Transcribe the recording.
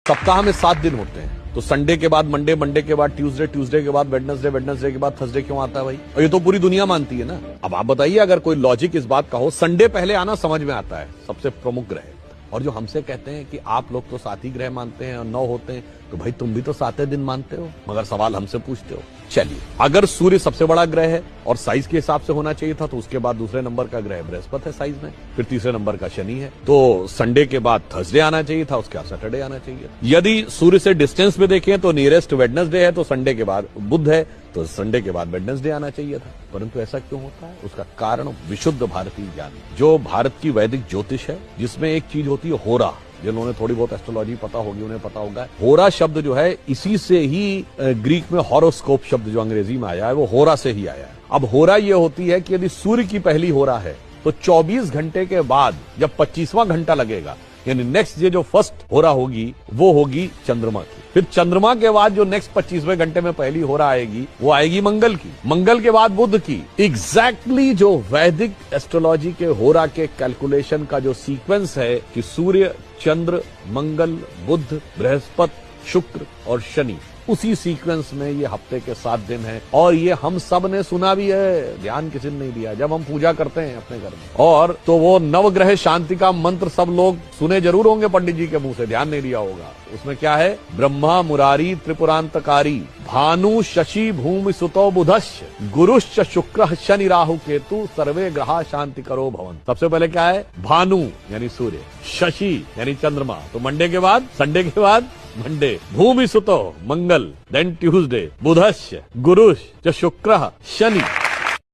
सप्ताह में 7 दिन होते हैं, तो संडे के बाद मंडे, मंडे के बाद ट्यूसडे, ट्यूसडे के बाद वेडनेसडे, वेडनेसडे के बाद थर्सडे क्यों आता है भाई? और ये तो पूरी दुनिया मानती है ना। अब आप बताइए, अगर कोई लॉजिक इस बात का हो, संडे पहले आना समझ में आता है, सबसे प्रमुख ग्रह। और जो हमसे कहते हैं कि आप लोग तो 7 ही ग्रह मानते हैं और 9 होते हैं, तो भाई तुम भी तो 7 दिन मानते हो, मगर सवाल हमसे पूछते हो। चलिए, अगर सूर्य सबसे बड़ा ग्रह है और साइज के हिसाब से होना चाहिए था, तो उसके बाद दूसरे नंबर का ग्रह बृहस्पति है साइज में, फिर तीसरे नंबर का शनि है, तो संडे के बाद थर्सडे आना चाहिए था, उसके बाद सैटरडे आना चाहिए। यदि सूर्य से डिस्टेंस में देखें तो नियरेस्ट वेडनेसडे है, तो संडे के बाद बुध है, तो संडे के बाद वेडनेसडे आना चाहिए था। परंतु ऐसा क्यों होता है? उसका कारण विशुद्ध भारतीय ज्ञान, जो भारत की वैदिक ज्योतिष है, जिसमें एक चीज होती है होरा। जिन्होंने थोड़ी बहुत एस्ट्रोलॉजी पता होगी उन्हें पता होगा, होरा शब्द जो है इसी से ही ग्रीक में हॉरोस्कोप शब्द जो अंग्रेजी में आया है वो होरा से ही आया है। अब होरा ये होती है कि यदि सूर्य की पहली होरा है तो 24 घंटे के बाद जब 25वां घंटा लगेगा, यानी नेक्स्ट ये जो फर्स्ट होरा होगी वो होगी चंद्रमा की। फिर चंद्रमा के बाद जो नेक्स्ट 25वें घंटे में पहली होरा आएगी वो आएगी मंगल की, मंगल के बाद बुध की। एग्जैक्टली जो वैदिक एस्ट्रोलॉजी के होरा के कैलकुलेशन का जो सीक्वेंस है कि सूर्य, चंद्र, मंगल, बुध, बृहस्पति, शुक्र और शनि, उसी सीक्वेंस में ये हफ्ते के 7 दिन हैं। और ये हम सब ने सुना भी है, ध्यान किसी ने नहीं दिया जब हम पूजा करते हैं अपने घर में। और तो वो नवग्रह शांति का मंत्र सब लोग सुने जरूर होंगे पंडित जी के मुंह से, ध्यान नहीं दिया होगा। उसमें क्या है? ब्रह्मा मुरारी त्रिपुरांतकारी, भानु शशि भूमि सुतो बुधश्च, गुरुश्च शुक्र शनि राहु केतु, सर्वे ग्रहा शांति करो भवन। सबसे पहले क्या है? भानु यानी सूर्य, शशि यानी चंद्रमा, तो मंडे के बाद, संडे के बाद मंडे, भूमि सुतो मंगल, देन ट्यूसडे, बुधश्च, गुरुश्च, शुक्र, शनि।